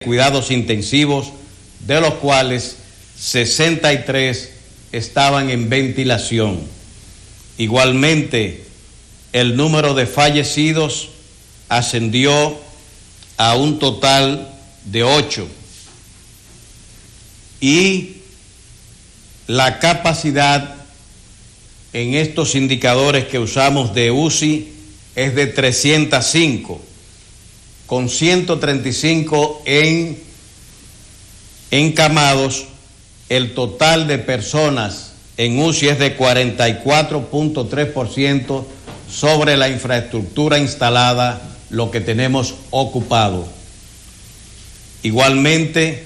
cuidados intensivos, de los cuales 63 estaban en ventilación. Igualmente, el número de fallecidos ascendió a un total de 8 y la capacidad en estos indicadores que usamos de UCI es de 305, con 135 encamados. El total de personas en UCI es de 44.3% sobre la infraestructura instalada, lo que tenemos ocupado. Igualmente,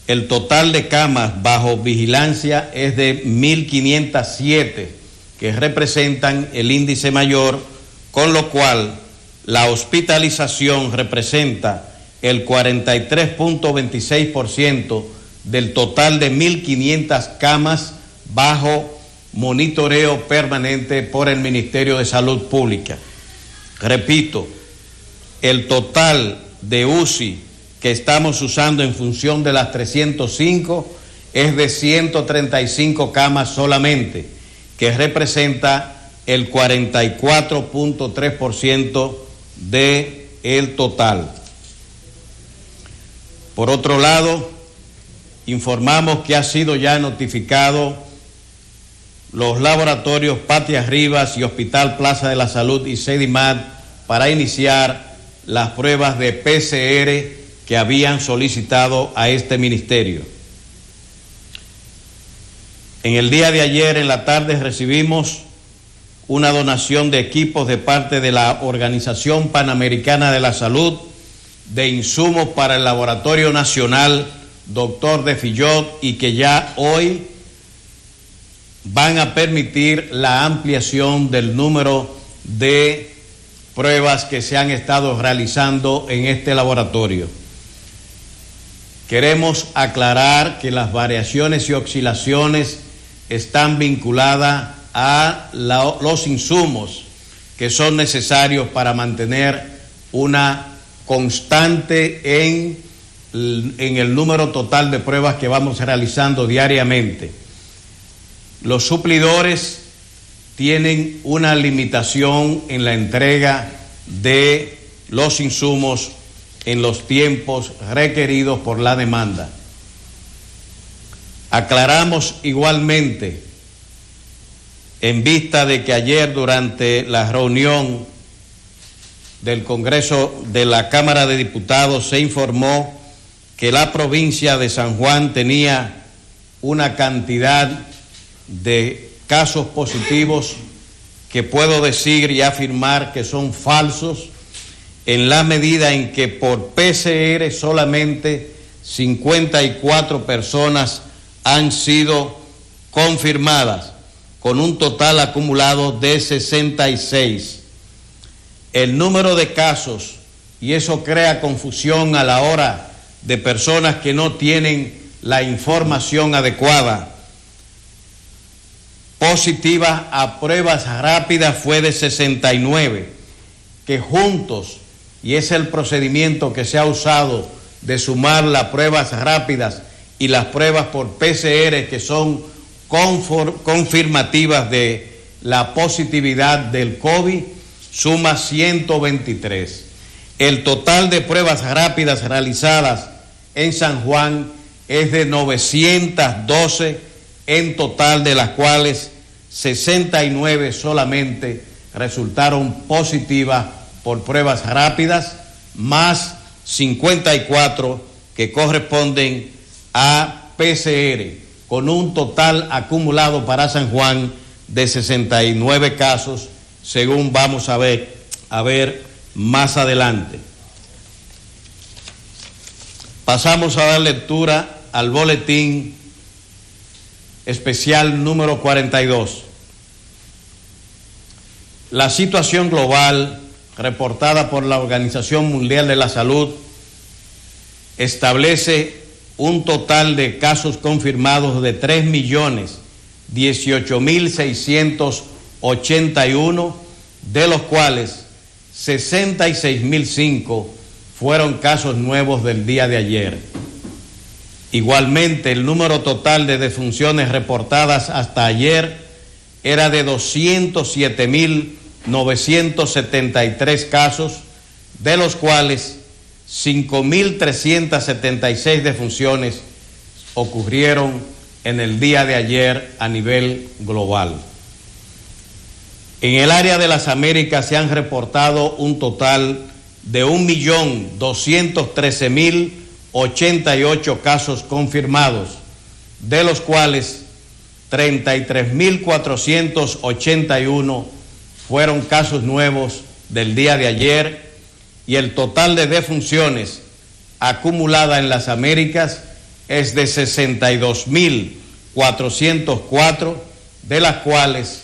el total de camas bajo vigilancia es de 1.507, que representan el índice mayor, con lo cual la hospitalización representa el 43.26% del total de 1.500 camas bajo monitoreo permanente por el Ministerio de Salud Pública. Repito, el total de UCI que estamos usando en función de las 305 es de 135 camas solamente, que representa el 44.3% del total. Por otro lado, informamos que ha sido ya notificado los laboratorios Patias Rivas y Hospital Plaza de la Salud y Sedimat para iniciar las pruebas de PCR que habían solicitado a este ministerio. En el día de ayer, en la tarde, recibimos una donación de equipos de parte de la Organización Panamericana de la Salud, de insumos para el Laboratorio Nacional Dr. de Fillot, y que ya hoy van a permitir la ampliación del número de pruebas que se han estado realizando en este laboratorio. Queremos aclarar que las variaciones y oscilaciones están vinculadas a los insumos que son necesarios para mantener una constante en el número total de pruebas que vamos realizando diariamente. Los suplidores tienen una limitación en la entrega de los insumos en los tiempos requeridos por la demanda. Aclaramos igualmente, en vista de que ayer durante la reunión del Congreso de la Cámara de Diputados se informó que la provincia de San Juan tenía una cantidad de casos positivos que puedo decir y afirmar que son falsos, en la medida en que por PCR solamente 54 personas han sido confirmadas, con un total acumulado de 66. El número de casos, y eso crea confusión a la hora de personas que no tienen la información adecuada, positivas a pruebas rápidas fue de 69, que juntos, y es el procedimiento que se ha usado de sumar las pruebas rápidas y las pruebas por PCR, que son confirmativas de la positividad del COVID, suma 123. El total de pruebas rápidas realizadas en San Juan es de 912 en total, de las cuales 69 solamente resultaron positivas por pruebas rápidas, más 54 que corresponden a PCR, con un total acumulado para San Juan de 69 casos, según vamos a ver más adelante. Pasamos a dar lectura al boletín especial número 42. La situación global reportada por la Organización Mundial de la Salud establece un total de casos confirmados de 3.018.681, de los cuales 66.005 fueron casos nuevos del día de ayer. Igualmente, el número total de defunciones reportadas hasta ayer era de 207.973 casos, de los cuales 5.376 defunciones ocurrieron en el día de ayer a nivel global. En el área de las Américas se han reportado un total de 1.213.088 casos confirmados, de los cuales 33.481 fueron casos nuevos del día de ayer, y el total de defunciones acumulada en las Américas es de 62.404, de las cuales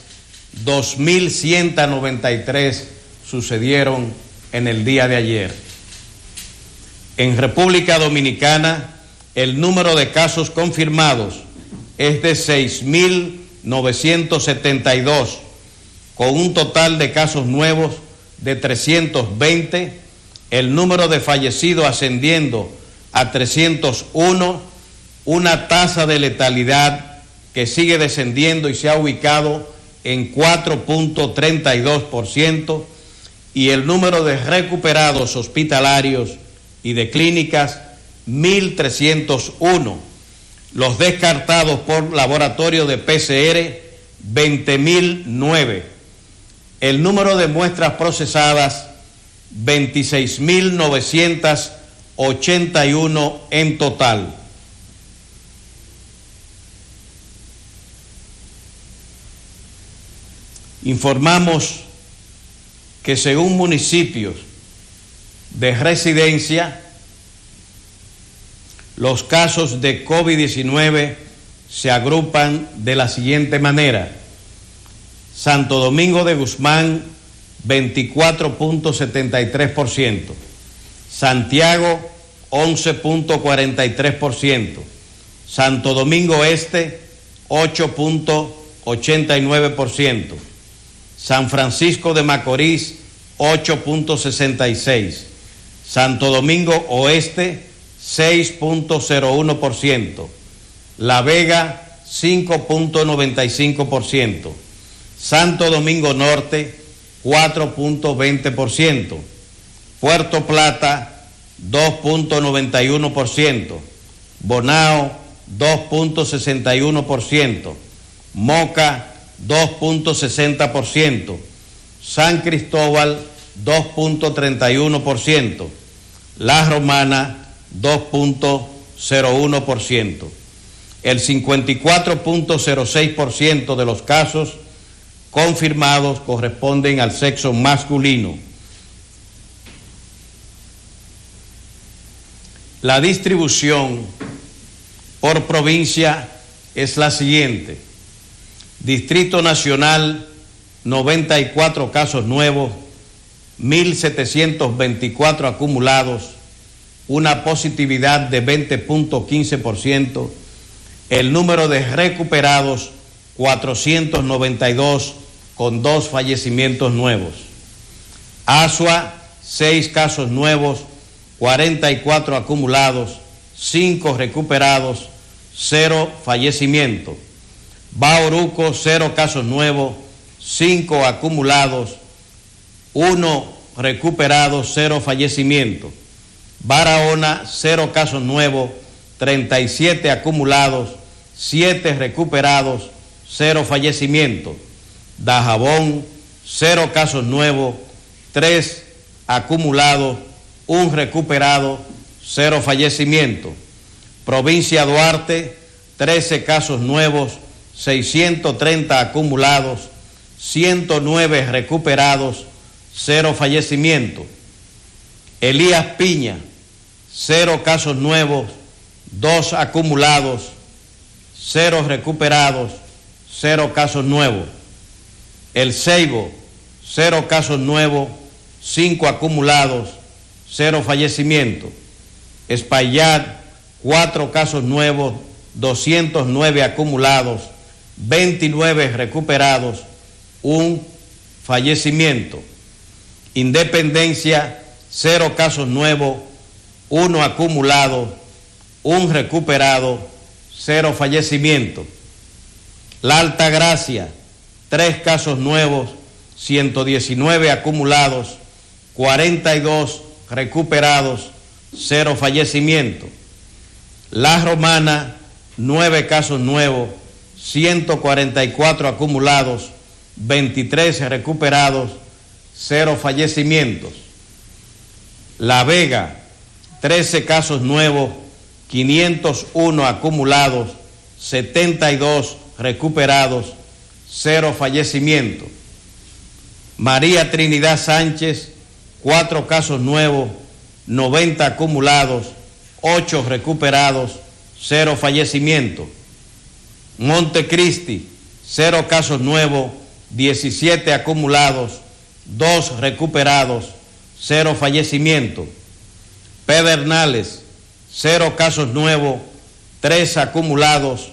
2.193 sucedieron en el día de ayer. En República Dominicana, el número de casos confirmados es de 6.972, con un total de casos nuevos de 320, el número de fallecidos ascendiendo a 301, una tasa de letalidad que sigue descendiendo y se ha ubicado en 4.32%, y el número de recuperados hospitalarios y de clínicas, 1.301. Los descartados por laboratorio de PCR, 20.009. El número de muestras procesadas, 26.981 en total. Informamos que según municipios de residencia, los casos de COVID-19 se agrupan de la siguiente manera: Santo Domingo de Guzmán, 24.73%, Santiago, 11.43%, Santo Domingo Este, 8.89%, San Francisco de Macorís, 8.66%, Santo Domingo Oeste, 6.01%, La Vega, 5.95%, Santo Domingo Norte, 4.20%, Puerto Plata, 2.91%, Bonao, 2.61%, Moca, 2.60%, San Cristóbal, 2.31%, La Romana, 2.01%. El 54.06% de los casos confirmados corresponden al sexo masculino. La distribución por provincia es la siguiente: Distrito Nacional, 94 casos nuevos, 1.724 acumulados, una positividad de 20.15%, el número de recuperados 492, con 2 fallecimientos nuevos. Azua, 6 casos nuevos, 44 acumulados, 5 recuperados, 0 fallecimientos. Bauruco, 0 casos nuevos, 5 acumulados, 1 recuperado, 0 fallecimientos. Barahona, 0 casos nuevos, 37 acumulados, 7 recuperados, 0 fallecimientos. Dajabón, 0 casos nuevos, 3 acumulados, 1 recuperado, 0 fallecimientos. Provincia Duarte, 13 casos nuevos, 630 acumulados, 109 recuperados, 0 fallecimientos. Elías Piña, 0 casos nuevos, 2 acumulados, 0 recuperados, 0 casos nuevos. El Ceibo, 0 casos nuevos, 5 acumulados, 0 fallecimientos. Espaillat, 4 casos nuevos, 209 acumulados, 29 recuperados, 1 fallecimiento. Independencia, 0 casos nuevos, 1 acumulado, 1 recuperado, 0 fallecimientos. La Altagracia, 3 casos nuevos, 119 acumulados, 42 recuperados, 0 fallecimientos. La Romana, 9 casos nuevos, 144 acumulados, 23 recuperados, 0 fallecimientos. La Vega, 13 casos nuevos, 501 acumulados, 72 recuperados, 0 fallecimientos. María Trinidad Sánchez, 4 casos nuevos, 90 acumulados, 8 recuperados, 0 fallecimientos. Montecristi, 0 casos nuevos, 17 acumulados, 2 recuperados, 0 fallecimientos. Pedernales, 0 casos nuevos, 3 acumulados,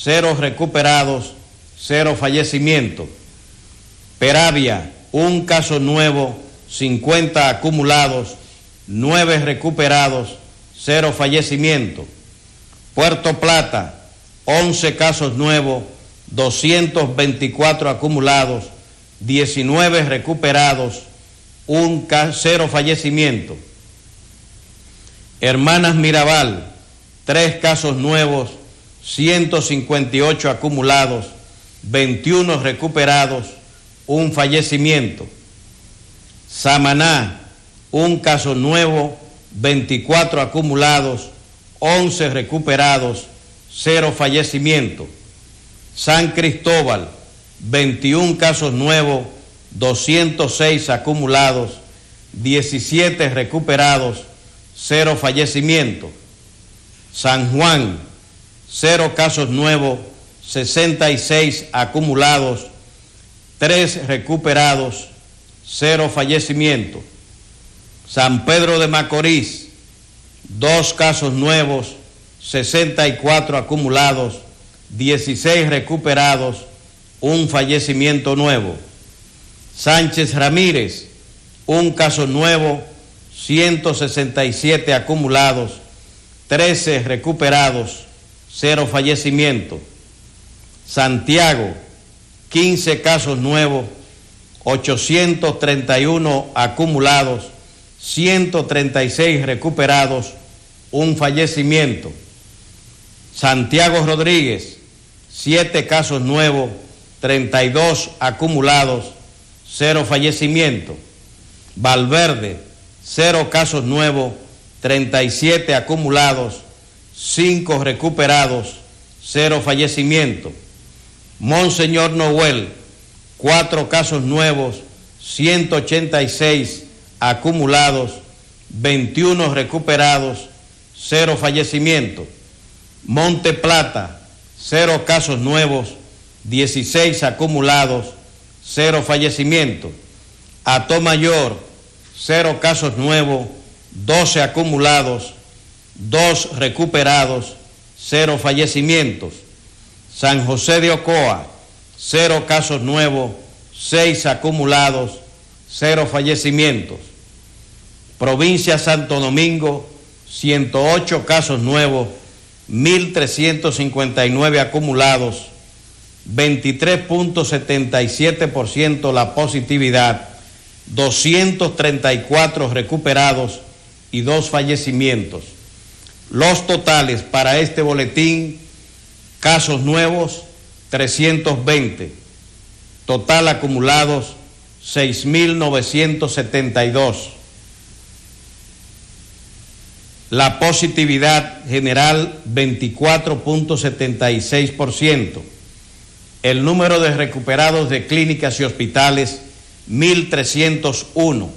0 recuperados, 0 fallecimientos. Peravia, 1 caso nuevo, 50 acumulados, 9 recuperados, 0 fallecimientos. Puerto Plata, 11 casos nuevos, 224 acumulados, 19 recuperados, 0 fallecimientos. Hermanas Mirabal, 3 casos nuevos, 158 acumulados, 21 recuperados, 1 fallecimiento. Samaná, 1 caso nuevo, 24 acumulados, 11 recuperados, 0 fallecimiento. San Cristóbal, 21 casos nuevos, 206 acumulados, 17 recuperados, 0 fallecimiento. San Juan, 0 casos nuevos, 66 acumulados, 3 recuperados, 0 fallecimiento. San Pedro de Macorís, 2 casos nuevos, 64 acumulados, 16 recuperados, 1 fallecimiento nuevo. Sánchez Ramírez, 1 caso nuevo, 167 acumulados, 13 recuperados, 0 fallecimiento. Santiago, 15 casos nuevos, 831 acumulados, 136 recuperados, 1 fallecimiento. Santiago Rodríguez, 7 casos nuevos, 32 acumulados, 0 fallecimiento. Valverde, 0 casos nuevos, 37 acumulados, 5 recuperados, 0 fallecimiento. Monseñor Noel, 4 casos nuevos, 186 acumulados, 21 recuperados, 0 fallecimiento. Monte Plata, 0 casos nuevos, 16 acumulados, 0 fallecimiento. Atomayor, 0 casos nuevos, 12 acumulados, 2 recuperados, 0 fallecimientos. San José de Ocoa, 0 casos nuevos, 6 acumulados, 0 fallecimientos. Provincia Santo Domingo, 108 casos nuevos, 1.359 acumulados, 23.77% la positividad, 234 recuperados y 2 fallecimientos. Los totales para este boletín: casos nuevos 320, total acumulados 6.972. La positividad general 24.76%. El número de recuperados de clínicas y hospitales 1.301.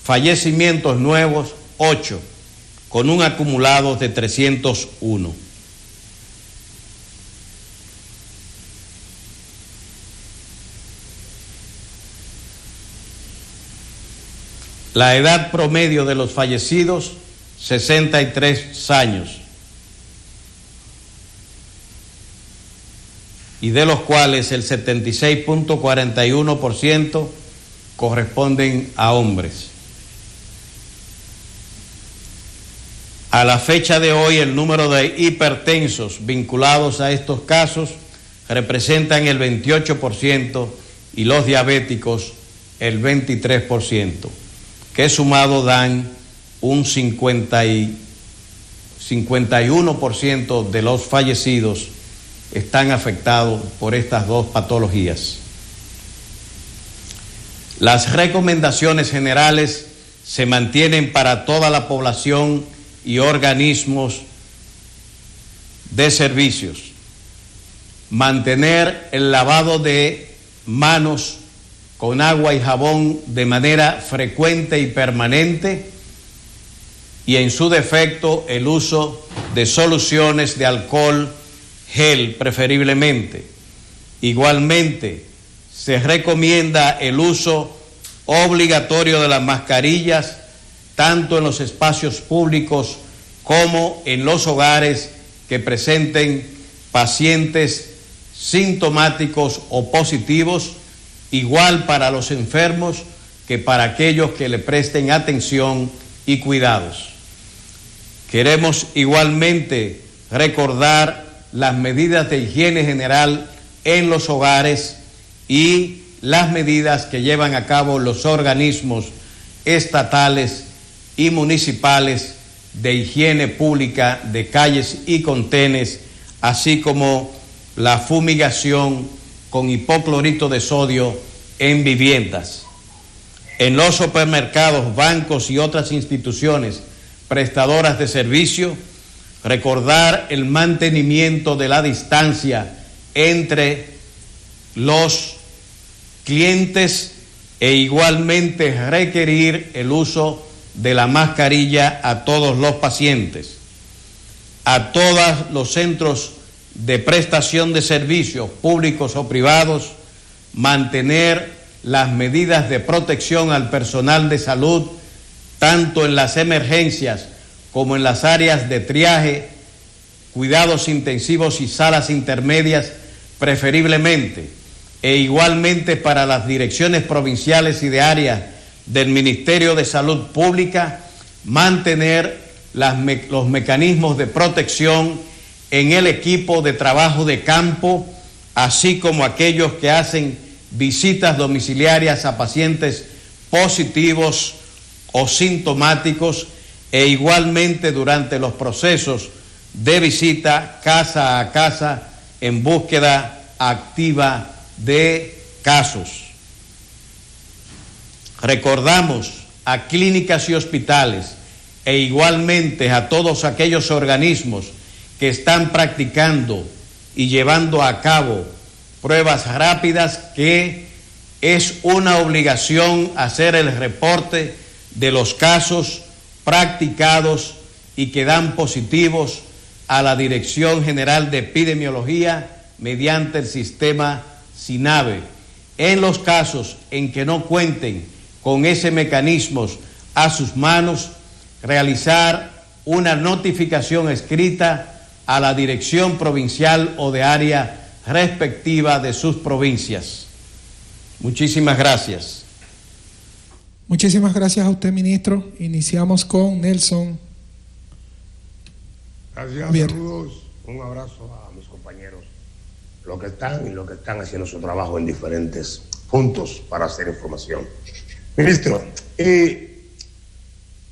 Fallecimientos nuevos 8, con un acumulado de 301. La edad promedio de los fallecidos, 63 años, y de los cuales el 76.41% corresponden a hombres. A la fecha de hoy, el número de hipertensos vinculados a estos casos representan el 28% y los diabéticos el 23%, que sumado dan un 51% de los fallecidos están afectados por estas dos patologías. Las recomendaciones generales se mantienen para toda la población y organismos de servicios. Mantener el lavado de manos con agua y jabón de manera frecuente y permanente, y en su defecto el uso de soluciones de alcohol gel preferiblemente. Igualmente, se recomienda el uso obligatorio de las mascarillas tanto en los espacios públicos como en los hogares que presenten pacientes sintomáticos o positivos, igual para los enfermos que para aquellos que le presten atención y cuidados. Queremos igualmente recordar las medidas de higiene general en los hogares y las medidas que llevan a cabo los organismos estatales y municipales de higiene pública de calles y contenes, así como la fumigación con hipoclorito de sodio en viviendas. En los supermercados, bancos y otras instituciones prestadoras de servicio, recordar el mantenimiento de la distancia entre los clientes e igualmente requerir el uso de la mascarilla a todos los pacientes. A todos los centros de prestación de servicios públicos o privados, mantener las medidas de protección al personal de salud, tanto en las emergencias como en las áreas de triaje, cuidados intensivos y salas intermedias, preferiblemente, e igualmente para las direcciones provinciales y de área del Ministerio de Salud Pública, mantener los mecanismos de protección en el equipo de trabajo de campo, así como aquellos que hacen visitas domiciliarias a pacientes positivos o sintomáticos, e igualmente durante los procesos de visita casa a casa en búsqueda activa de casos. Recordamos a clínicas y hospitales e igualmente a todos aquellos organismos que están practicando y llevando a cabo pruebas rápidas que es una obligación hacer el reporte de los casos practicados y que dan positivos a la Dirección General de Epidemiología mediante el sistema SINAVE. En los casos en que no cuenten con ese mecanismo a sus manos, realizar una notificación escrita a la dirección provincial o de área respectiva de sus provincias. Muchísimas gracias. Muchísimas gracias a usted, ministro. Iniciamos con Nelson. Gracias, Bien. saludos, un abrazo a mis compañeros, los que están haciendo su trabajo en diferentes puntos para hacer información. Ministro,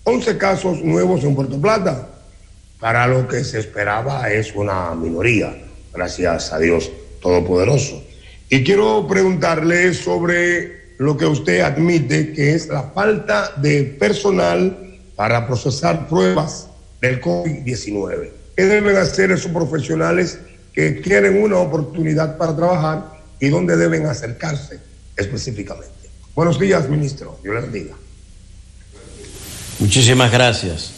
11 casos nuevos en Puerto Plata, para lo que se esperaba es una minoría, gracias a Dios Todopoderoso. Y quiero preguntarle sobre lo que usted admite que es la falta de personal para procesar pruebas del COVID-19. ¿Qué deben hacer esos profesionales que quieren una oportunidad para trabajar y dónde deben acercarse específicamente? Buenos días, ministro. Dios le bendiga. Muchísimas gracias.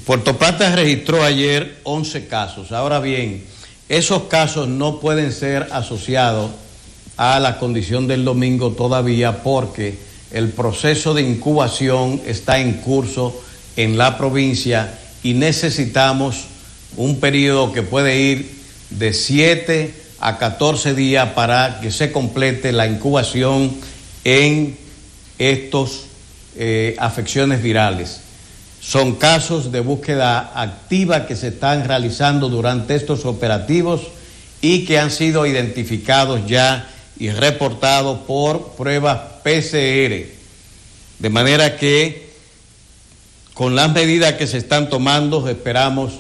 Puerto Plata registró ayer 11 casos. Ahora bien, esos casos no pueden ser asociados a la condición del domingo todavía, porque el proceso de incubación está en curso en la provincia y necesitamos un periodo que puede ir de 7 a 14 días para que se complete la incubación en estos afecciones virales. Son casos de búsqueda activa que se están realizando durante estos operativos y que han sido identificados ya y reportados por pruebas PCR. De manera que con las medidas que se están tomando esperamos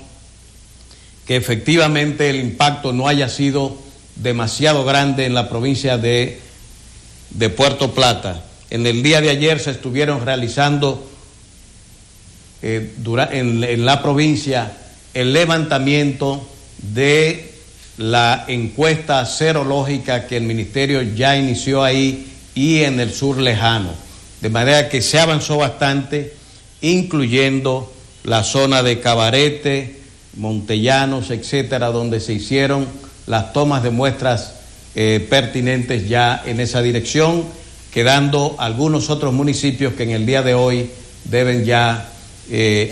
que efectivamente el impacto no haya sido demasiado grande en la provincia de Puerto Plata. En el día de ayer se estuvieron realizando en la provincia el levantamiento de la encuesta serológica que el ministerio ya inició ahí y en el sur lejano. De manera que se avanzó bastante, incluyendo la zona de Cabarete, Montellanos, etcétera, donde se hicieron las tomas de muestras pertinentes ya en esa dirección, quedando algunos otros municipios que en el día de hoy deben ya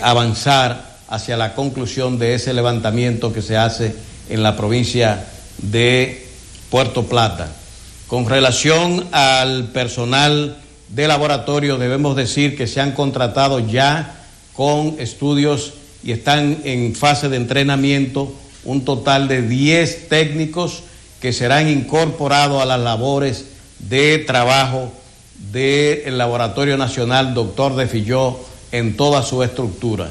avanzar hacia la conclusión de ese levantamiento que se hace en la provincia de Puerto Plata. Con relación al personal de laboratorio, debemos decir que se han contratado ya con estudios y están en fase de entrenamiento un total de 10 técnicos que serán incorporados a las labores de trabajo del Laboratorio Nacional Dr. de Filló en toda su estructura.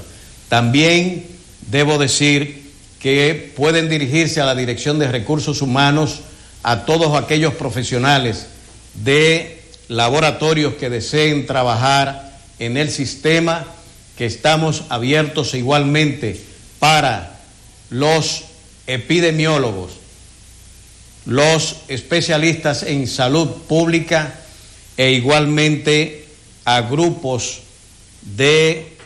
También debo decir que pueden dirigirse a la Dirección de Recursos Humanos a todos aquellos profesionales de laboratorios que deseen trabajar en el sistema, que estamos abiertos igualmente para los epidemiólogos, los especialistas en salud pública e igualmente a grupos de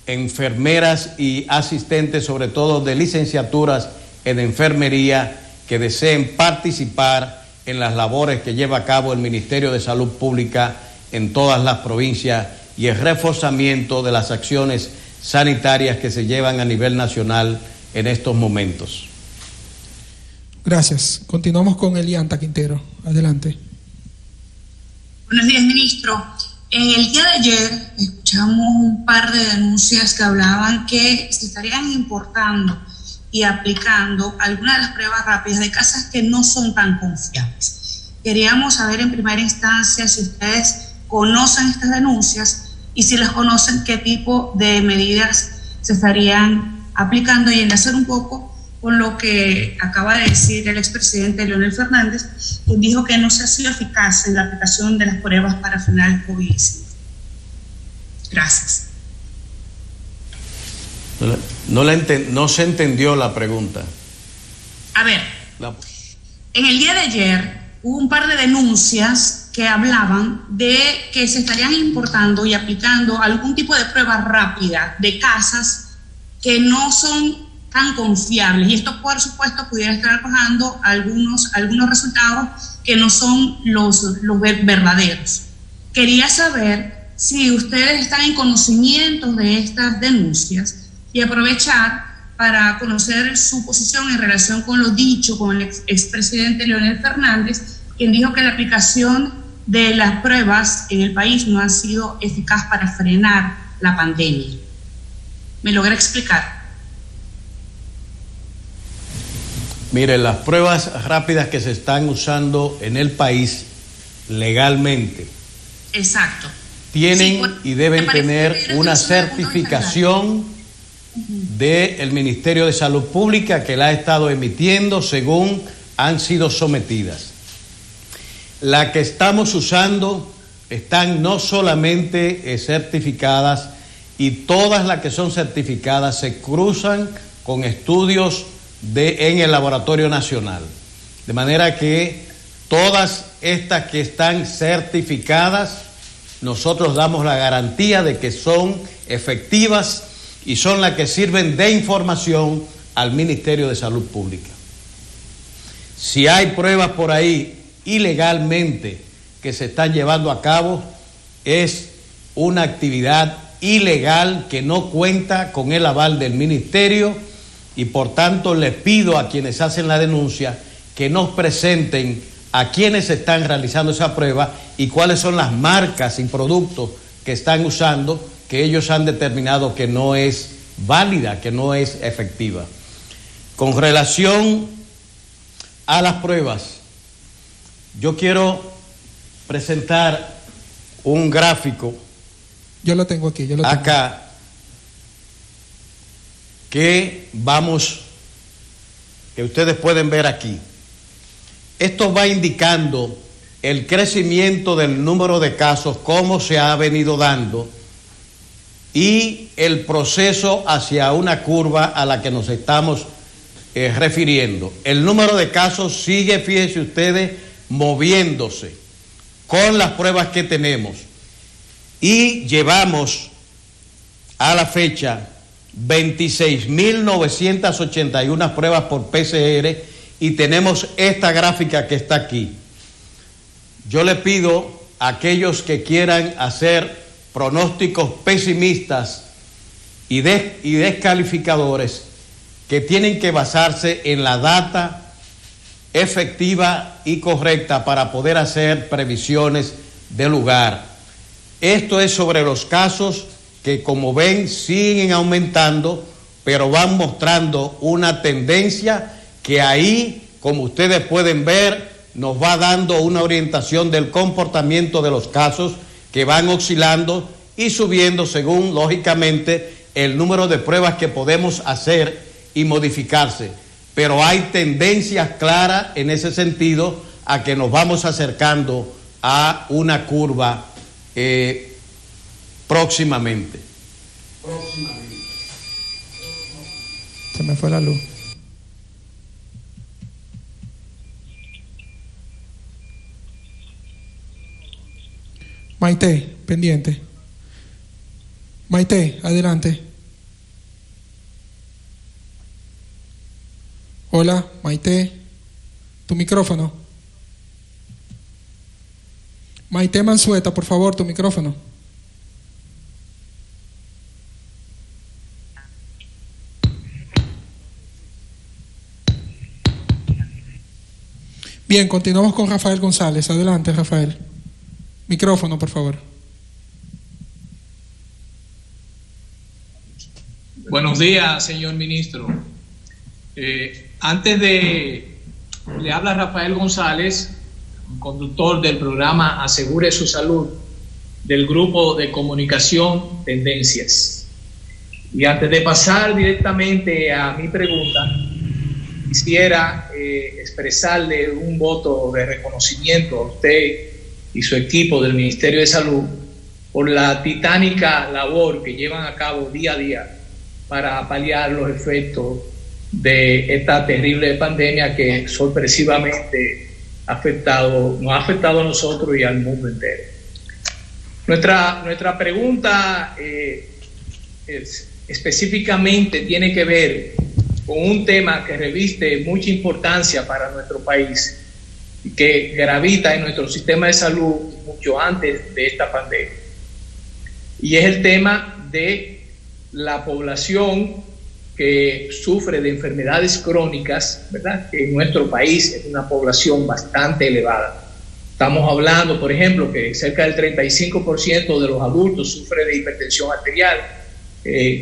enfermeras y asistentes, sobre todo de licenciaturas en enfermería, que deseen participar en las labores que lleva a cabo el Ministerio de Salud Pública en todas las provincias y el reforzamiento de las acciones sanitarias que se llevan a nivel nacional en estos momentos. Gracias. Continuamos con Elianta Quintero. Adelante. Buenos días, ministro. En el día de ayer escuchamos un par de denuncias que hablaban que se estarían importando y aplicando algunas de las pruebas rápidas de casas que no son tan confiables. Queríamos saber en primera instancia si ustedes conocen estas denuncias y si las conocen, qué tipo de medidas se estarían aplicando, y enlazar un poco con lo que acaba de decir el expresidente Leonel Fernández, quien dijo que no se ha sido eficaz en la aplicación de las pruebas para frenar el COVID-19. Gracias. No se entendió la pregunta. A ver, en el día de ayer hubo un par de denuncias que hablaban de que se estarían importando y aplicando algún tipo de prueba rápida de casas que no son tan confiables, y esto por supuesto pudiera estar arrojando algunos resultados que no son los verdaderos. Quería saber si ustedes están en conocimiento de estas denuncias y aprovechar para conocer su posición en relación con lo dicho con el expresidente Leonel Fernández, quien dijo que la aplicación de las pruebas en el país no ha sido eficaz para frenar la pandemia. ¿Me logra explicar? Mire, las pruebas rápidas que se están usando en el país legalmente. Exacto. Tienen y deben tener una certificación del Ministerio de Salud Pública que la ha estado emitiendo según han sido sometidas. La que estamos usando están no solamente certificadas, y todas las que son certificadas se cruzan con estudios en el Laboratorio Nacional. De manera que todas estas que están certificadas, nosotros damos la garantía de que son efectivas y son las que sirven de información al Ministerio de Salud Pública. Si hay pruebas por ahí ilegalmente que se están llevando a cabo, es una actividad ilegal que no cuenta con el aval del Ministerio, y por tanto les pido a quienes hacen la denuncia que nos presenten a quienes están realizando esa prueba y cuáles son las marcas y productos que están usando, que ellos han determinado que no es válida, que no es efectiva. Con relación a las pruebas, yo quiero presentar un gráfico. Yo lo tengo aquí, yo lo tengo acá, que ustedes pueden ver aquí. Esto va indicando el crecimiento del número de casos, cómo se ha venido dando, y el proceso hacia una curva a la que nos estamos refiriendo. El número de casos sigue, fíjense ustedes, moviéndose con las pruebas que tenemos, y llevamos a la fecha 26.981 pruebas por PCR, y tenemos esta gráfica que está aquí. Yo le pido a aquellos que quieran hacer pronósticos pesimistas y descalificadores, que tienen que basarse en la data efectiva y correcta para poder hacer previsiones de lugar. Esto es sobre los casos que, como ven, siguen aumentando, pero van mostrando una tendencia que ahí, como ustedes pueden ver, nos va dando una orientación del comportamiento de los casos, que van oscilando y subiendo según, lógicamente, el número de pruebas que podemos hacer y modificarse. Pero hay tendencias claras en ese sentido, a que nos vamos acercando a una curva próximamente. Se me fue la luz. Maite, pendiente. Maite, adelante. Hola, Maite. Tu micrófono. Maite Mansueta, por favor, tu micrófono. Bien, continuamos con Rafael González. Adelante, Rafael. Micrófono, por favor. Buenos días, señor ministro. Le habla Rafael González, conductor del programa Asegure su Salud, del grupo de comunicación Tendencias. Y antes de pasar directamente a mi pregunta, quisiera expresarle un voto de reconocimiento a usted y su equipo del Ministerio de Salud por la titánica labor que llevan a cabo día a día para paliar los efectos de esta terrible pandemia que sorpresivamente nos ha afectado a nosotros y al mundo entero. Nuestra pregunta específicamente tiene que ver con un tema que reviste mucha importancia para nuestro país y que gravita en nuestro sistema de salud mucho antes de esta pandemia. Y es el tema de la población que sufre de enfermedades crónicas, ¿verdad? Que en nuestro país es una población bastante elevada. Estamos hablando, por ejemplo, que cerca del 35% de los adultos sufre de hipertensión arterial,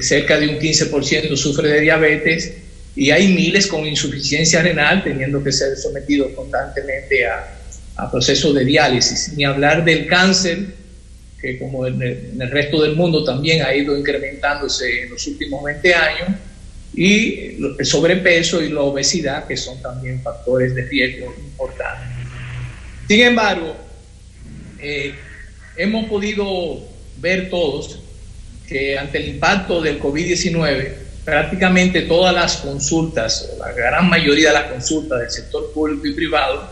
cerca de un 15% sufre de diabetes, y hay miles con insuficiencia renal teniendo que ser sometidos constantemente a procesos de diálisis. Ni hablar del cáncer, que como en el resto del mundo también ha ido incrementándose en los últimos 20 años, y el sobrepeso y la obesidad, que son también factores de riesgo importantes. Sin embargo, hemos podido ver todos que ante el impacto del COVID-19, prácticamente todas las consultas, o la gran mayoría de las consultas del sector público y privado,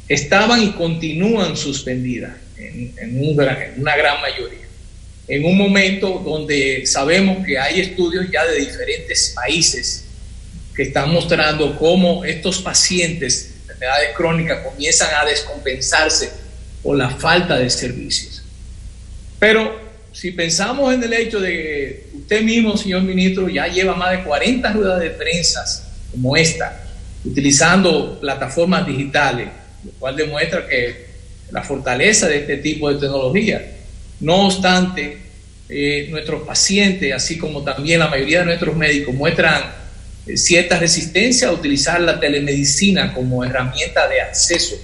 estaban y continúan suspendidas en una gran mayoría. En un momento donde sabemos que hay estudios ya de diferentes países que están mostrando cómo estos pacientes de enfermedades crónicas comienzan a descompensarse por la falta de servicios. Pero si pensamos en el hecho de que usted mismo, señor ministro, ya lleva más de 40 ruedas de prensa como esta, utilizando plataformas digitales, lo cual demuestra que la fortaleza de este tipo de tecnología. No obstante, nuestros pacientes, así como también la mayoría de nuestros médicos, muestran cierta resistencia a utilizar la telemedicina como herramienta de acceso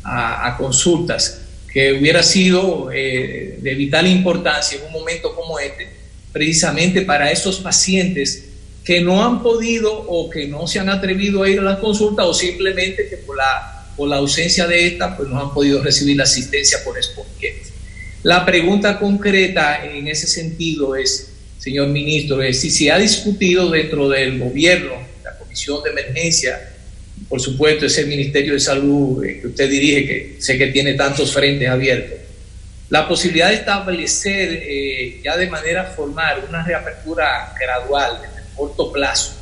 a consultas, que hubiera sido de vital importancia en un momento como este, precisamente para esos pacientes que no han podido o que no se han atrevido a ir a la consulta, o simplemente que por la ausencia de esta, pues no han podido recibir la asistencia correspondiente. La pregunta concreta en ese sentido es, señor ministro, es si se ha discutido dentro del gobierno, la Comisión de Emergencia, por supuesto ese Ministerio de Salud que usted dirige, que sé que tiene tantos frentes abiertos, la posibilidad de establecer ya de manera formal una reapertura gradual en el corto plazo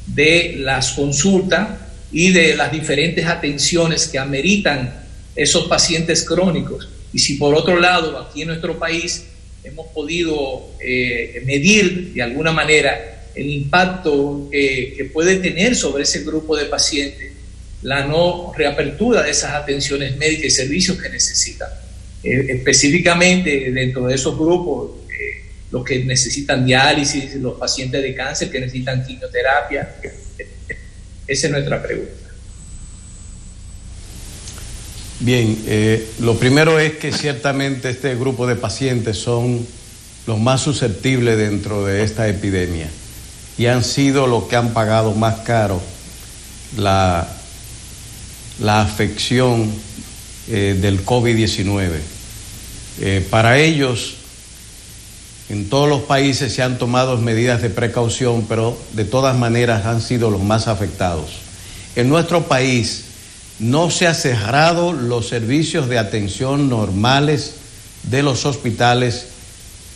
de las consultas y de las diferentes atenciones que ameritan esos pacientes crónicos. Y si por otro lado aquí en nuestro país hemos podido medir de alguna manera el impacto que puede tener sobre ese grupo de pacientes la no reapertura de esas atenciones médicas y servicios que necesitan. Específicamente dentro de esos grupos, los que necesitan diálisis, los pacientes de cáncer que necesitan quimioterapia. Esa es nuestra pregunta. Bien, lo primero es que ciertamente este grupo de pacientes son los más susceptibles dentro de esta epidemia y han sido los que han pagado más caro la afección del COVID-19. Para ellos, en todos los países se han tomado medidas de precaución, pero de todas maneras han sido los más afectados. En nuestro país no se han cerrado los servicios de atención normales de los hospitales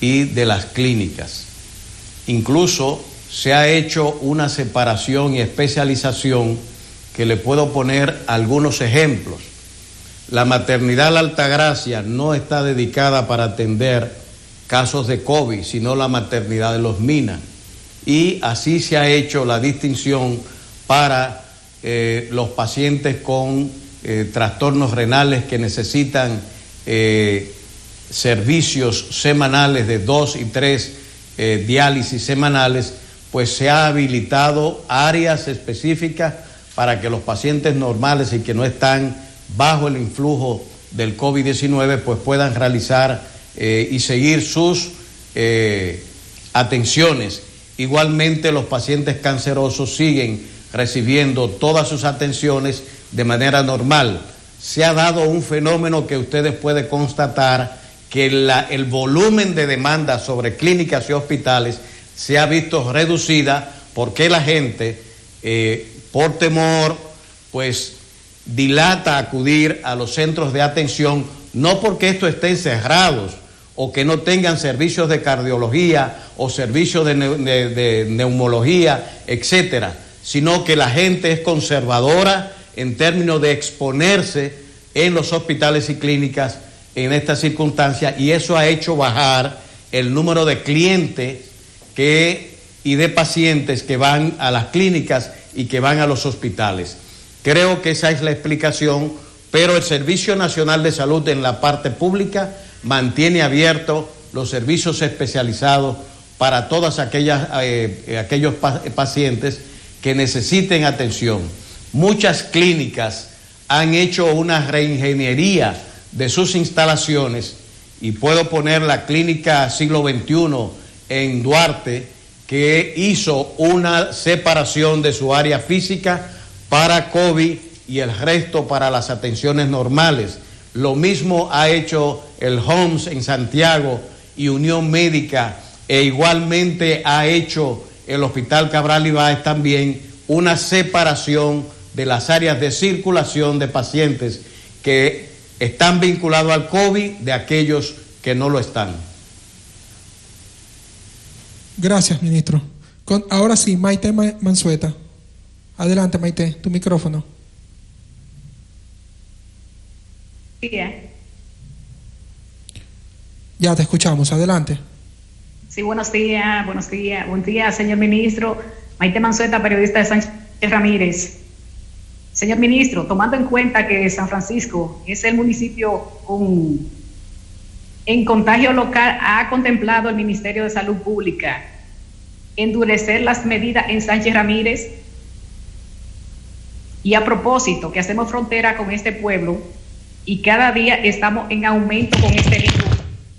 y de las clínicas. Incluso se ha hecho una separación y especialización que le puedo poner algunos ejemplos. La maternidad La Altagracia no está dedicada para atender casos de COVID, sino la maternidad de los Minas. Y así se ha hecho la distinción para los pacientes con trastornos renales que necesitan servicios semanales de 2 y 3 diálisis semanales, pues se ha habilitado áreas específicas para que los pacientes normales y que no están bajo el influjo del COVID-19 pues puedan realizar y seguir sus atenciones. Igualmente los pacientes cancerosos siguen recibiendo todas sus atenciones de manera normal. Se ha dado un fenómeno que ustedes pueden constatar, que el volumen de demanda sobre clínicas y hospitales se ha visto reducida porque la gente, por temor, pues dilata acudir a los centros de atención, no porque estos estén cerrados o que no tengan servicios de cardiología o servicios de neumología, etcétera, sino que la gente es conservadora en términos de exponerse en los hospitales y clínicas en estas circunstancias, y eso ha hecho bajar el número de clientes y de pacientes que van a las clínicas y que van a los hospitales. Creo que esa es la explicación, pero el Servicio Nacional de Salud en la parte pública mantiene abiertos los servicios especializados para todos aquellos pacientes que necesiten atención. Muchas clínicas han hecho una reingeniería de sus instalaciones, y puedo poner la clínica Siglo XXI en Duarte, que hizo una separación de su área física para COVID y el resto para las atenciones normales. Lo mismo ha hecho el HOMS en Santiago y Unión Médica, e igualmente ha hecho el Hospital Cabral Ibáez también una separación de las áreas de circulación de pacientes que están vinculados al COVID de aquellos que no lo están. Gracias, ministro. Ahora sí, Maite Mansueta. Adelante, Maite, tu micrófono. Ya te escuchamos, adelante. Sí, buenos días. Buen día, señor ministro. Maite Mansueta, periodista de Sánchez Ramírez. Señor ministro, tomando en cuenta que San Francisco es el municipio con en contagio local, ¿ha contemplado el Ministerio de Salud Pública endurecer las medidas en Sánchez Ramírez? Y a propósito, que hacemos frontera con este pueblo y cada día estamos en aumento con este virus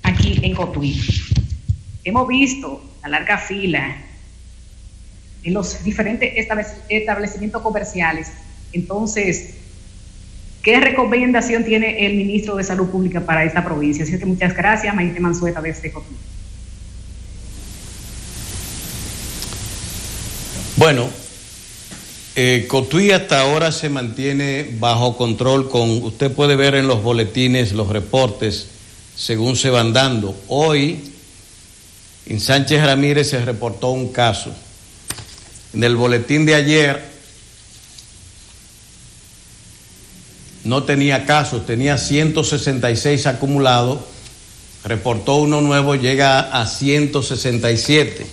aquí en Cotuí. Hemos visto la larga fila en los diferentes establecimientos comerciales. Entonces, ¿qué recomendación tiene el ministro de Salud Pública para esta provincia? Así que muchas gracias, Maite Mansueta, desde Cotuí. Bueno, Cotuí hasta ahora se mantiene bajo control usted puede ver en los boletines, los reportes, según se van dando. Hoy, en Sánchez Ramírez se reportó un caso. En el boletín de ayer no tenía casos, tenía 166 acumulados, reportó uno nuevo, llega a 167.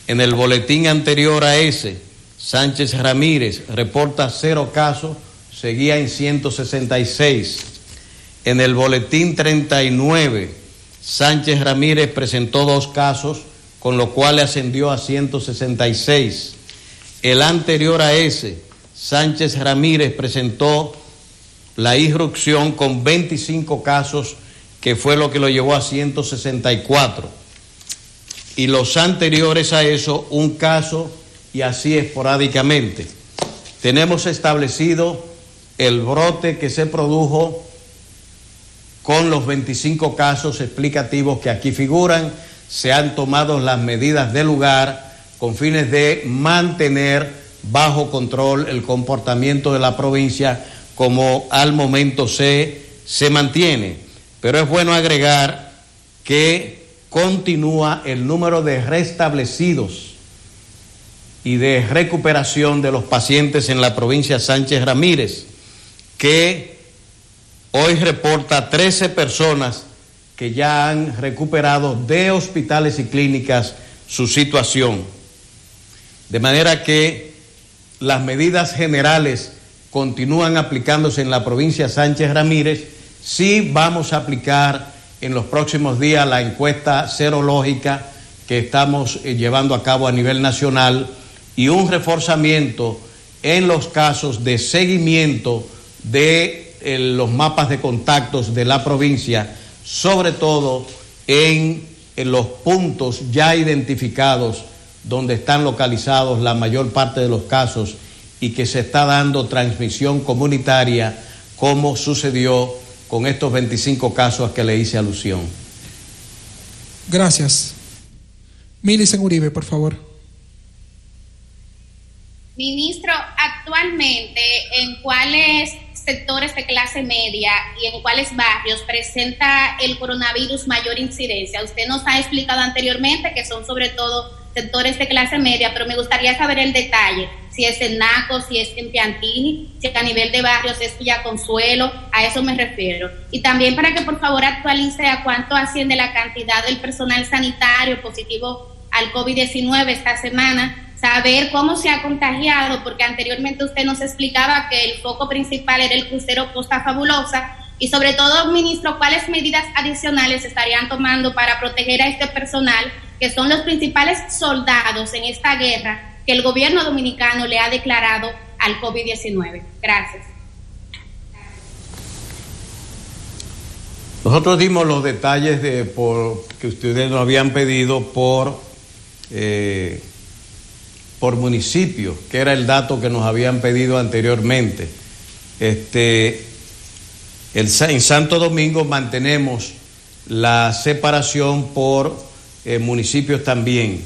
En el boletín anterior a ese, Sánchez Ramírez reporta 0 casos, seguía en 166. En el boletín 39, Sánchez Ramírez presentó 2 casos, con lo cual le ascendió a 166. El anterior a ese, Sánchez Ramírez presentó la irrupción con 25 casos, que fue lo que lo llevó a 164. Y los anteriores a eso, 1 caso, y así esporádicamente. Tenemos establecido el brote que se produjo con los 25 casos explicativos que aquí figuran. Se han tomado las medidas del lugar con fines de mantener bajo control el comportamiento de la provincia como al momento se mantiene. Pero es bueno agregar que continúa el número de restablecidos y de recuperación de los pacientes en la provincia Sánchez Ramírez, que hoy reporta 13 personas que ya han recuperado de hospitales y clínicas su situación. De manera que las medidas generales continúan aplicándose en la provincia Sánchez Ramírez. Sí vamos a aplicar en los próximos días la encuesta serológica que estamos llevando a cabo a nivel nacional y un reforzamiento en los casos de seguimiento de los mapas de contactos de la provincia, sobre todo en los puntos ya identificados donde están localizados la mayor parte de los casos y que se está dando transmisión comunitaria, como sucedió con estos 25 casos a que le hice alusión. Gracias. Milicen Uribe, por favor. Ministro, actualmente, ¿en cuáles sectores de clase media y en cuáles barrios presenta el coronavirus mayor incidencia? Usted nos ha explicado anteriormente que son sobre todo sectores de clase media, pero me gustaría saber el detalle, si es en Naco, si es en Piantini, si a nivel de barrios es Villaconsuelo, a eso me refiero. Y también para que por favor actualice a cuánto asciende la cantidad del personal sanitario positivo al COVID-19 esta semana, saber cómo se ha contagiado, porque anteriormente usted nos explicaba que el foco principal era el crucero Costa Fabulosa, y sobre todo, ministro, ¿cuáles medidas adicionales estarían tomando para proteger a este personal, que son los principales soldados en esta guerra que el gobierno dominicano le ha declarado al COVID-19? Gracias. Nosotros dimos los detalles que ustedes nos habían pedido por municipio, que era el dato que nos habían pedido anteriormente. En Santo Domingo mantenemos la separación por municipios también.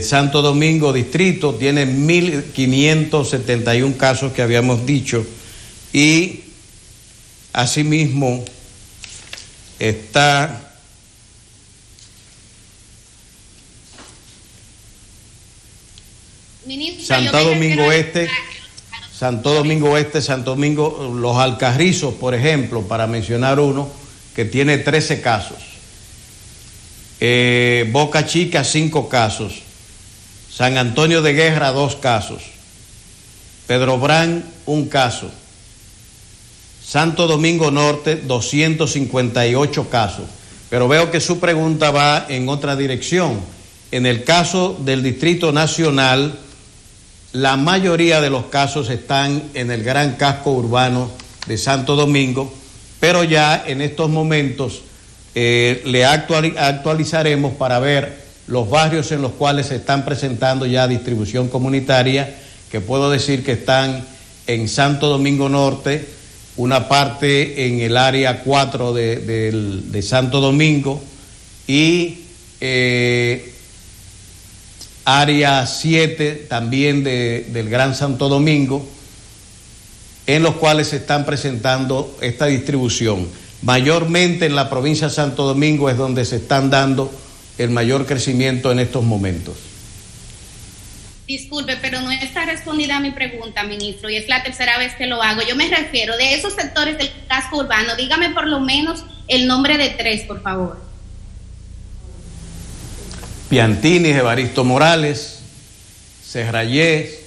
Santo Domingo Distrito tiene 1.571 casos que habíamos dicho, y asimismo está Santo Domingo Este, Santo Domingo, Los Alcarrizos, por ejemplo, para mencionar uno, que tiene 13 casos. Boca Chica, 5 casos. San Antonio de Guerra, 2 casos. Pedro Brán, 1 caso. Santo Domingo Norte, 258 casos. Pero veo que su pregunta va en otra dirección. En el caso del Distrito Nacional, la mayoría de los casos están en el gran casco urbano de Santo Domingo, pero ya en estos momentos le actualizaremos para ver los barrios en los cuales se están presentando ya distribución comunitaria, que puedo decir que están en Santo Domingo Norte, una parte en el área 4 de Santo Domingo y área 7 también del Gran Santo Domingo, en los cuales se están presentando esta distribución. Mayormente en la provincia de Santo Domingo es donde se están dando el mayor crecimiento en estos momentos. Disculpe, pero no está respondida a mi pregunta, ministro, y es la tercera vez que lo hago. Yo me refiero de esos sectores del casco urbano, dígame por lo menos el nombre de 3, por favor. Piantini, Evaristo Morales, Serrayés,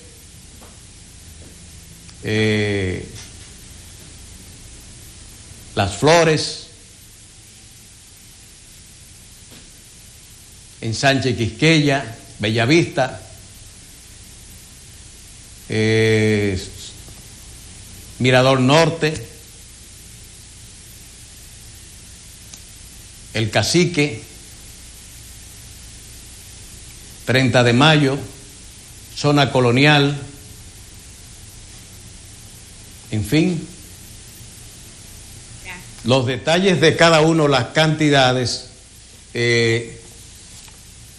Las Flores, en Sánchez Quisqueya, Bellavista, Mirador Norte, El Cacique, 30 de Mayo, Zona Colonial, en fin. Los detalles de cada uno, las cantidades,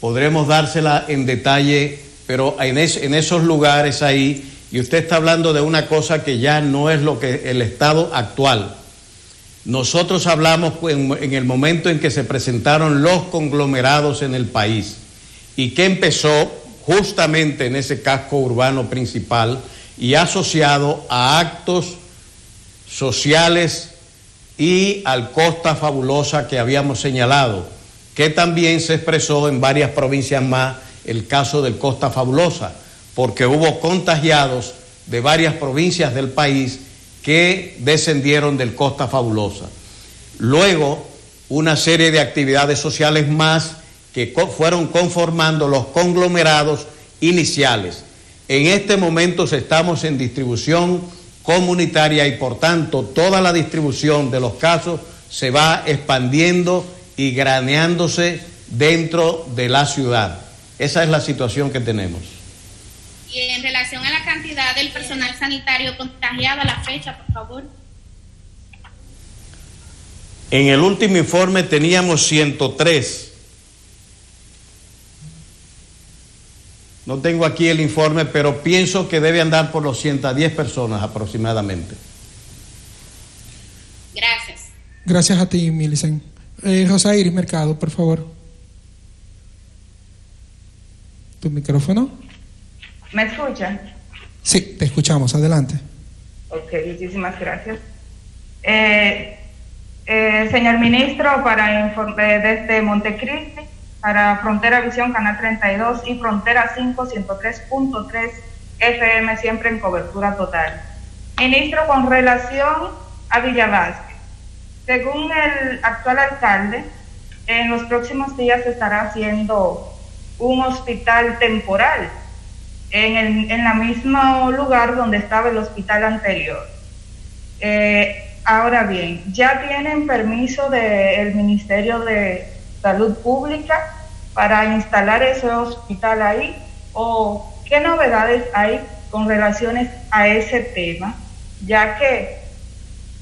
podremos dársela en detalle, pero en esos lugares ahí, y usted está hablando de una cosa que ya no es lo que el estado actual. Nosotros hablamos en el momento en que se presentaron los conglomerados en el país y que empezó justamente en ese casco urbano principal y asociado a actos sociales y al Costa Fabulosa que habíamos señalado, que también se expresó en varias provincias más el caso del Costa Fabulosa, porque hubo contagiados de varias provincias del país que descendieron del Costa Fabulosa. Luego, una serie de actividades sociales más que fueron conformando los conglomerados iniciales. En este momento estamos en distribución comunitaria y por tanto toda la distribución de los casos se va expandiendo y graneándose dentro de la ciudad. Esa es la situación que tenemos. Y en relación a la cantidad del personal sanitario contagiado a la fecha, por favor. En el último informe teníamos 103. No tengo aquí el informe, pero pienso que debe andar por los 110 personas aproximadamente. Gracias. Gracias a ti, Millicent. Rosairis Mercado, por favor. ¿Tu micrófono? ¿Me escucha? Sí, te escuchamos. Adelante. Ok, muchísimas gracias. Señor ministro, desde Montecristi, para Frontera Visión, Canal 32 y Frontera 5, 103.3 FM, siempre en cobertura total. Ministro, con relación a Villa Vázquez, según el actual alcalde, en los próximos días se estará haciendo un hospital temporal en el mismo lugar donde estaba el hospital anterior. Ahora bien, ¿ya tienen permiso del Ministerio de Salud Pública para instalar ese hospital ahí? ¿O qué novedades hay con relaciones a ese tema? Ya que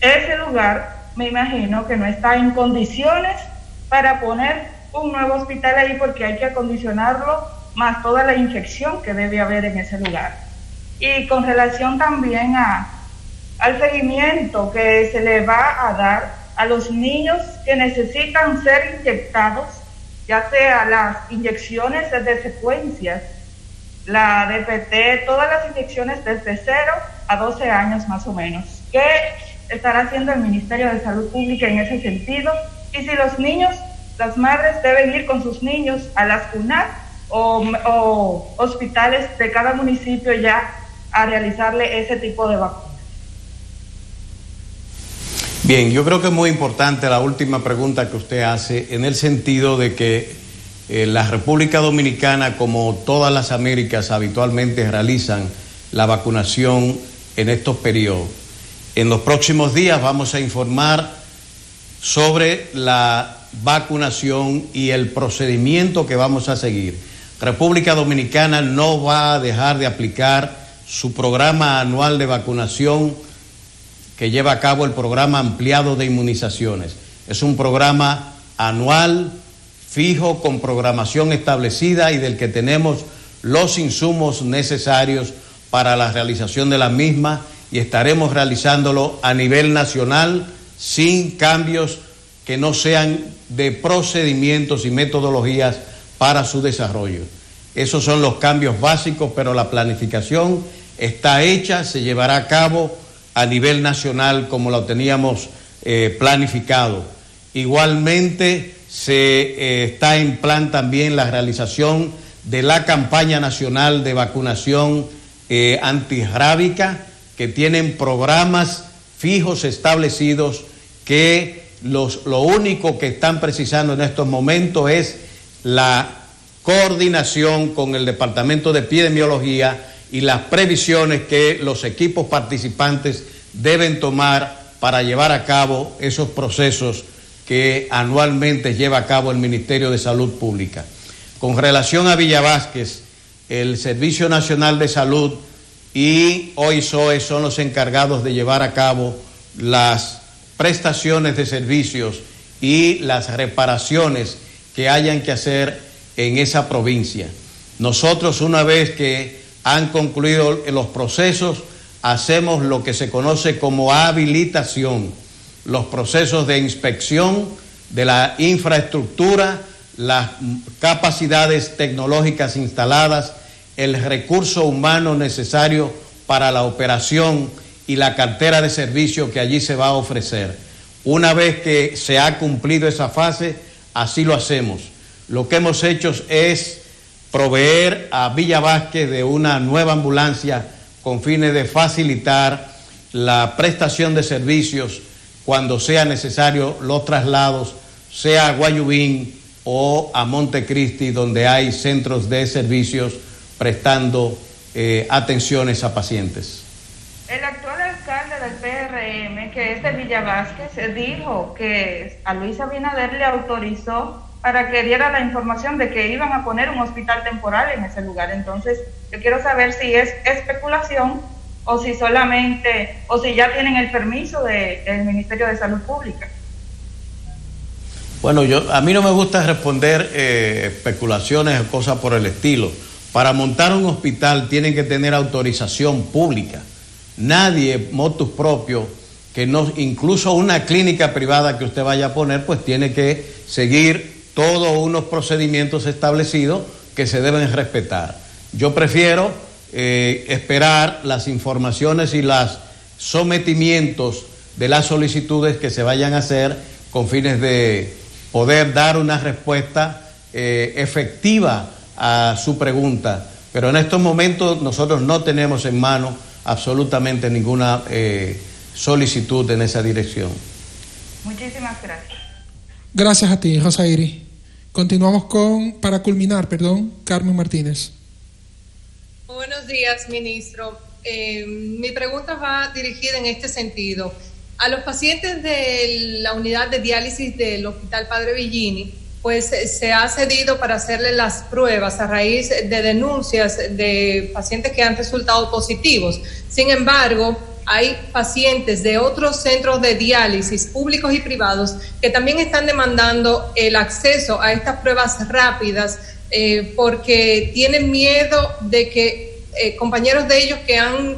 ese lugar, me imagino que no está en condiciones para poner un nuevo hospital ahí, porque hay que acondicionarlo, más toda la infección que debe haber en ese lugar. Y con relación también al seguimiento que se le va a dar a los niños que necesitan ser inyectados, ya sea las inyecciones de secuencias, la DPT, todas las inyecciones desde 0 a 12 años más o menos. ¿Qué estará haciendo el Ministerio de Salud Pública en ese sentido? Y si los niños, las madres deben ir con sus niños a las CUNAT o hospitales de cada municipio ya a realizarle ese tipo de vacunas. Bien, yo creo que es muy importante la última pregunta que usted hace, en el sentido de que la República Dominicana, como todas las Américas, habitualmente realizan la vacunación en estos periodos. En los próximos días vamos a informar sobre la vacunación y el procedimiento que vamos a seguir. República Dominicana no va a dejar de aplicar su programa anual de vacunación que lleva a cabo el programa ampliado de inmunizaciones. Es un programa anual, fijo, con programación establecida y del que tenemos los insumos necesarios para la realización de la misma, y estaremos realizándolo a nivel nacional sin cambios que no sean de procedimientos y metodologías para su desarrollo. Esos son los cambios básicos, pero la planificación está hecha, se llevará a cabo a nivel nacional como lo teníamos planificado. Igualmente está en plan también la realización de la campaña nacional de vacunación antirrábica, que tienen programas fijos establecidos que lo único que están precisando en estos momentos es la coordinación con el Departamento de Epidemiología y las previsiones que los equipos participantes deben tomar para llevar a cabo esos procesos que anualmente lleva a cabo el Ministerio de Salud Pública. Con relación a Villa Vázquez, el Servicio Nacional de Salud y OISOE son los encargados de llevar a cabo las prestaciones de servicios y las reparaciones que hayan que hacer en esa provincia. Nosotros, una vez que han concluido los procesos, hacemos lo que se conoce como habilitación, los procesos de inspección de la infraestructura, las capacidades tecnológicas instaladas, el recurso humano necesario para la operación y la cartera de servicio que allí se va a ofrecer. Una vez que se ha cumplido esa fase, así lo hacemos. Lo que hemos hecho es proveer a Villa Vázquez de una nueva ambulancia con fines de facilitar la prestación de servicios cuando sea necesario los traslados, sea a Guayubín o a Montecristi, donde hay centros de servicios prestando atenciones a pacientes. El actual alcalde del PRM, que es de Villa Vázquez, dijo que a Luis Abinader le autorizó para que diera la información de que iban a poner un hospital temporal en ese lugar. Entonces, yo quiero saber si es especulación o si solamente, o si ya tienen el permiso del Ministerio de Salud Pública. Bueno, a mí no me gusta responder especulaciones o cosas por el estilo. Para montar un hospital tienen que tener autorización pública. Nadie, motus propio, que no, incluso una clínica privada que usted vaya a poner, pues tiene que seguir todos unos procedimientos establecidos que se deben respetar. Yo prefiero esperar las informaciones y los sometimientos de las solicitudes que se vayan a hacer con fines de poder dar una respuesta efectiva a su pregunta. Pero en estos momentos nosotros no tenemos en mano absolutamente ninguna solicitud en esa dirección. Muchísimas gracias. Gracias a ti, Rosairi. Continuamos para culminar, Carmen Martínez. Buenos días, ministro. Mi pregunta va dirigida en este sentido. A los pacientes de la unidad de diálisis del Hospital Padre Villini, pues se ha cedido para hacerle las pruebas a raíz de denuncias de pacientes que han resultado positivos. Sin embargo, hay pacientes de otros centros de diálisis públicos y privados que también están demandando el acceso a estas pruebas rápidas porque tienen miedo de que compañeros de ellos que han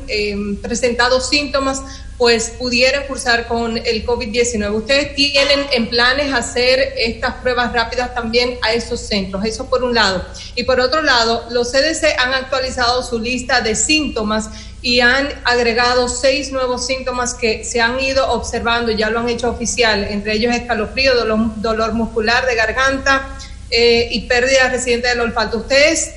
presentado síntomas pues pudieran cursar con el COVID-19. ¿Ustedes tienen en planes hacer estas pruebas rápidas también a esos centros? Eso por un lado. Y por otro lado, los CDC han actualizado su lista de síntomas y han agregado 6 nuevos síntomas que se han ido observando, ya lo han hecho oficial, entre ellos escalofrío, dolor muscular de garganta y pérdida residente del olfato. ¿Ustedes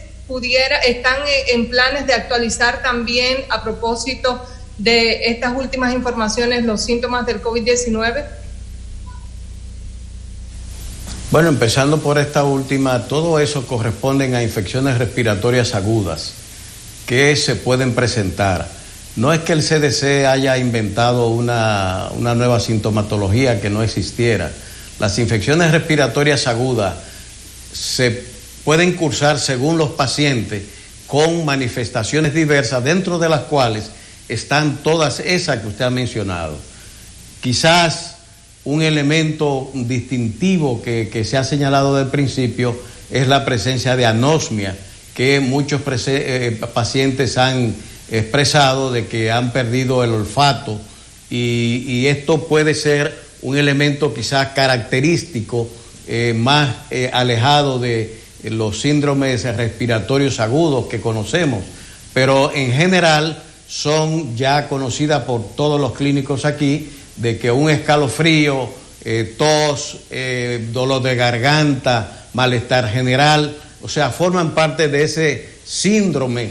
están en planes de actualizar también a propósito de estas últimas informaciones los síntomas del COVID-19? Bueno, empezando por esta última, todo eso corresponde a infecciones respiratorias agudas que se pueden presentar. No es que el CDC haya inventado una nueva sintomatología que no existiera. Las infecciones respiratorias agudas se pueden cursar según los pacientes con manifestaciones diversas, dentro de las cuales están todas esas que usted ha mencionado. Quizás un elemento distintivo que se ha señalado del principio es la presencia de anosmia, que muchos pacientes han expresado de que han perdido el olfato, y esto puede ser un elemento quizás característico más alejado de los síndromes respiratorios agudos que conocemos, pero en general son ya conocidas por todos los clínicos aquí, de que un escalofrío, tos, dolor de garganta, malestar general, o sea, forman parte de ese síndrome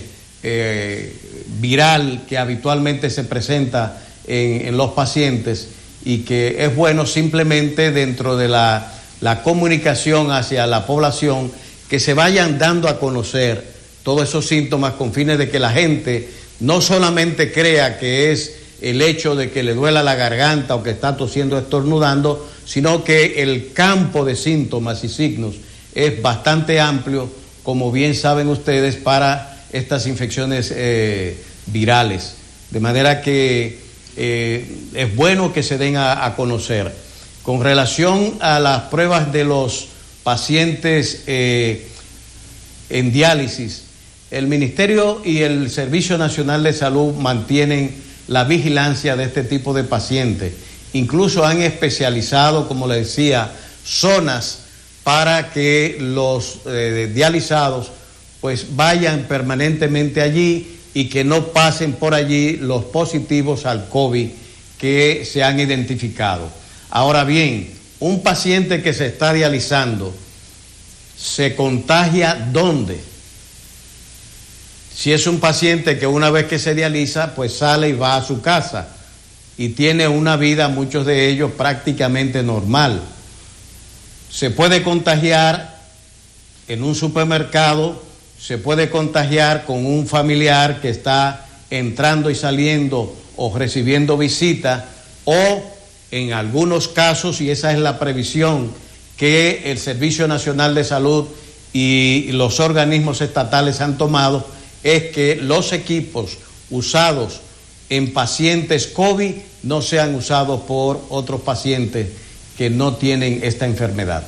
viral que habitualmente se presenta en los pacientes, y que es bueno simplemente dentro de la comunicación hacia la población que se vayan dando a conocer todos esos síntomas con fines de que la gente no solamente crea que es el hecho de que le duela la garganta o que está tosiendo, estornudando, sino que el campo de síntomas y signos es bastante amplio, como bien saben ustedes, para estas infecciones virales. De manera que es bueno que se den a conocer. Con relación a las pruebas de los pacientes en diálisis, el Ministerio y el Servicio Nacional de Salud mantienen la vigilancia de este tipo de pacientes. Incluso han especializado, como les decía, zonas para que los dializados pues vayan permanentemente allí y que no pasen por allí los positivos al COVID que se han identificado. Ahora bien, un paciente que se está dializando se contagia ¿dónde? Si es un paciente que una vez que se dializa, pues sale y va a su casa y tiene una vida, muchos de ellos, prácticamente normal. Se puede contagiar en un supermercado, se puede contagiar con un familiar que está entrando y saliendo o recibiendo visita, o en algunos casos, y esa es la previsión que el Servicio Nacional de Salud y los organismos estatales han tomado, es que los equipos usados en pacientes COVID no sean usados por otros pacientes que no tienen esta enfermedad.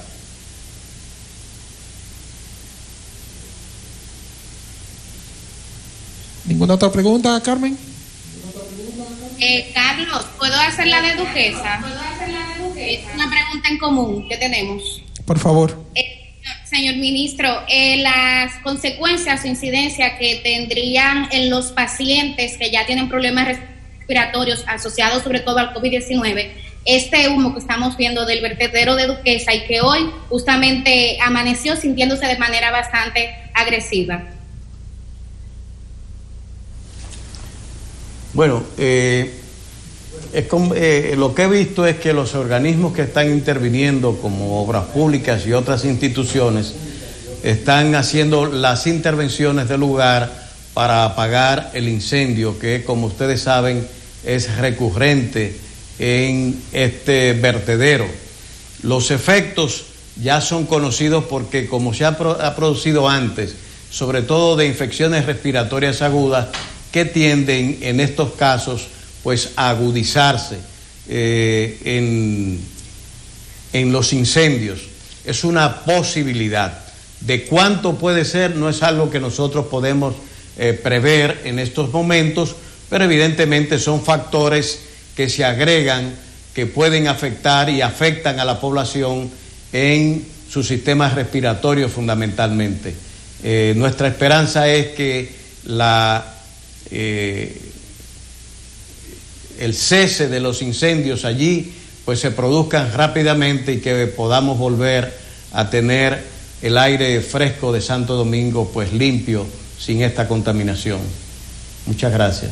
¿Ninguna otra pregunta, Carmen? Carlos, ¿puedo hacer la de Duquesa? Es una pregunta en común que tenemos. Por favor. Señor ministro, las consecuencias o incidencias que tendrían en los pacientes que ya tienen problemas respiratorios asociados sobre todo al COVID-19, este humo que estamos viendo del vertedero de Duquesa y que hoy justamente amaneció sintiéndose de manera bastante agresiva. Bueno, lo que he visto es que los organismos que están interviniendo, como Obras Públicas y otras instituciones, están haciendo las intervenciones del lugar para apagar el incendio, que, como ustedes saben, es recurrente en este vertedero. Los efectos ya son conocidos porque, como se ha producido antes, sobre todo de infecciones respiratorias agudas, que tienden en estos casos pues a agudizarse en los incendios. Es una posibilidad. De cuánto puede ser no es algo que nosotros podemos prever en estos momentos, pero evidentemente son factores que se agregan, que pueden afectar y afectan a la población en sus sistemas respiratorios fundamentalmente. Nuestra esperanza es que el cese de los incendios allí pues se produzcan rápidamente y que podamos volver a tener el aire fresco de Santo Domingo pues limpio, sin esta contaminación. Muchas gracias.